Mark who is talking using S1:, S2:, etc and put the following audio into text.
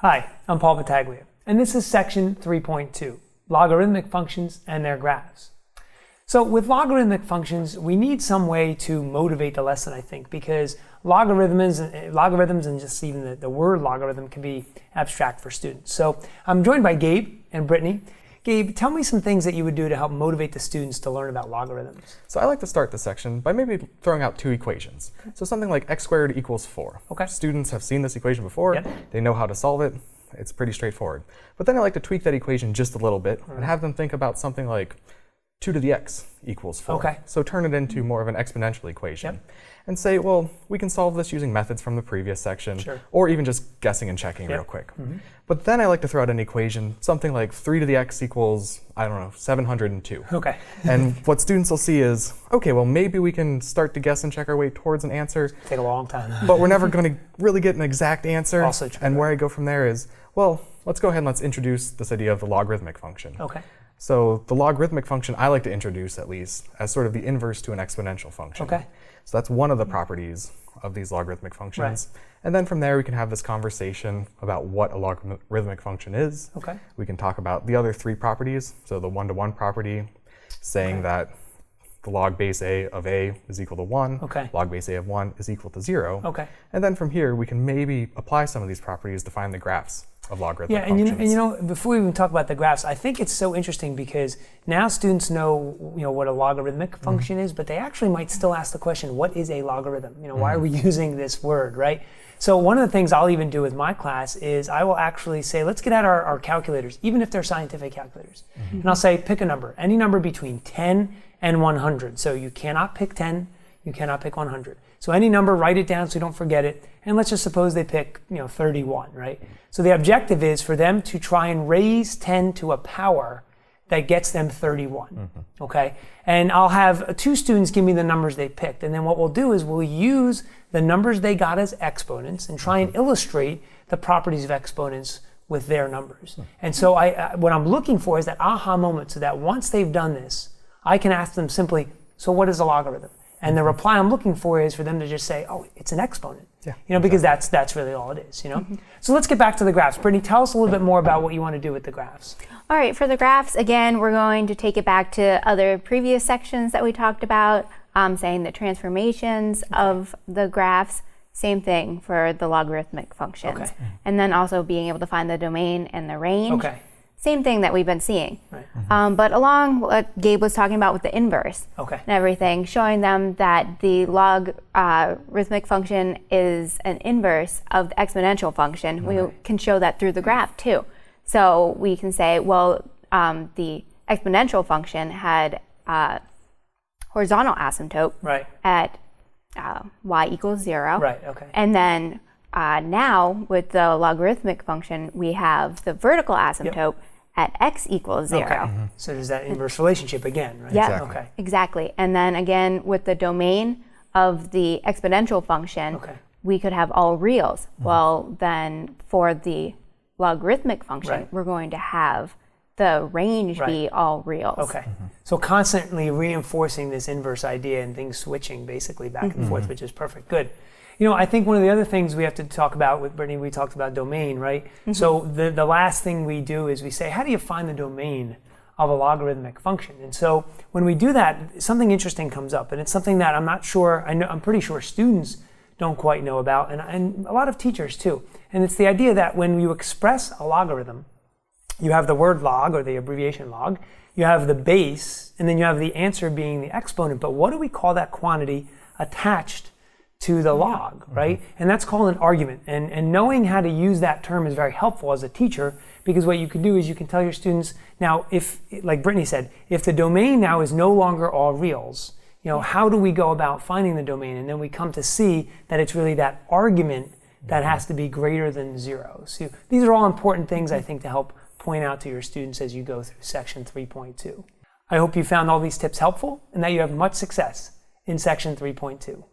S1: Hi, I'm Paul Battaglia, and this is section 3.2, logarithmic functions and their graphs. So with logarithmic functions, we need some way to motivate the lesson, I think, because logarithms and just even the word logarithm can be abstract for students. So I'm joined by Gabe and Brittany. Gabe, tell me some things that you would do to help motivate the students to learn about logarithms.
S2: So I like to start this section by maybe throwing out two equations. So something like x squared equals 4.
S1: Okay.
S2: Students have seen this equation before.
S1: Yep.
S2: They know how to solve it. It's pretty straightforward. But then I like to tweak that equation just a little bit and have them think about something like 2 to the x equals 4.
S1: Okay.
S2: So turn it into more of an exponential equation.
S1: Yep.
S2: And say, well, we can solve this using methods from the previous section,
S1: Sure.
S2: or even just guessing and checking real quick. But then I like to throw out an equation, something like 3 to the x equals, 702.
S1: Okay.
S2: And what students will see is, okay, well, maybe we can start to guess and check our way towards an answer.
S1: Take a long time.
S2: But we're never going to really get an exact answer.
S1: Also true.
S2: And where I go from there is, well, let's go ahead and let's introduce this idea of the logarithmic function.
S1: Okay.
S2: So the logarithmic function I like to introduce, at least, as sort of the inverse to an exponential function.
S1: Okay.
S2: So that's one of the properties of these logarithmic functions. Right. And then from there, we can have this conversation about what a logarithmic function is.
S1: Okay.
S2: We can talk about the other three properties. So the one-to-one property, saying that the log base a of a is equal to 1.
S1: Okay.
S2: Log base a of 1 is equal to 0.
S1: Okay.
S2: And then from here, we can maybe apply some of these properties to find the graphs of logarithmic
S1: functions.
S2: functions.
S1: You know, before we even talk about the graphs, I think it's so interesting because now students know, what a logarithmic function is, but they actually might still ask the question, what is a logarithm? Why are we using this word, right? So one of the things I'll even do with my class is I will actually say, let's get out our calculators, even if they're scientific calculators. And I'll say, pick a number, any number between 10 and 100. So you cannot pick 10, you cannot pick 100. So any number, write it down so you don't forget it. And let's just suppose they pick, 31, right? So the objective is for them to try and raise 10 to a power that gets them 31, okay? And I'll have two students give me the numbers they picked. And then what we'll do is we'll use the numbers they got as exponents and try and illustrate the properties of exponents with their numbers. And so what I'm looking for is that aha moment so that once they've done this, I can ask them simply, so what is a logarithm? And the reply I'm looking for is for them to just say, oh, it's an exponent.
S2: Yeah,
S1: because that's really all it is, So let's get back to the graphs. Brittany, tell us a little bit more about what you want to do with the graphs.
S3: All right, for the graphs, again, we're going to take it back to other previous sections that we talked about, saying the transformations of the graphs, same thing for the logarithmic functions.
S1: Okay.
S3: And then also being able to find the domain and the range.
S1: Okay.
S3: Same thing that we've been seeing.
S1: Right.
S3: But along what Gabe was talking about with the inverse
S1: Okay.
S3: and everything, showing them that the logarithmic function is an inverse of the exponential function, we can show that through the graph too. So we can say, well, the exponential function had horizontal asymptote at y equals 0.
S1: Right, okay.
S3: And then now with the logarithmic function, we have the vertical asymptote at x equals 0.
S1: Okay. So there's that inverse relationship again, right?
S3: Yeah,
S2: Exactly.
S1: Okay.
S3: exactly. And then again, with the domain of the exponential function, we could have all reals. Well, then for the logarithmic function, we're going to have the range be all reals.
S1: Okay. So constantly reinforcing this inverse idea and things switching basically back and forth, which is perfect. Good. I think one of the other things we have to talk about with Brittany, we talked about domain, right? So the last thing we do is we say, how do you find the domain of a logarithmic function? And so when we do that, something interesting comes up, and it's something that I'm pretty sure students don't quite know about, and a lot of teachers too. And it's the idea that when you express a logarithm, you have the word log, or the abbreviation log, you have the base, and then you have the answer being the exponent. But what do we call that quantity attached to the log, right? And that's called an argument. And knowing how to use that term is very helpful as a teacher, because what you can do is you can tell your students, now if, like Brittany said, if the domain now is no longer all reals, how do we go about finding the domain? And then we come to see that it's really that argument that has to be greater than 0. So these are all important things, I think, to help point out to your students as you go through section 3.2. I hope you found all these tips helpful and that you have much success in section 3.2.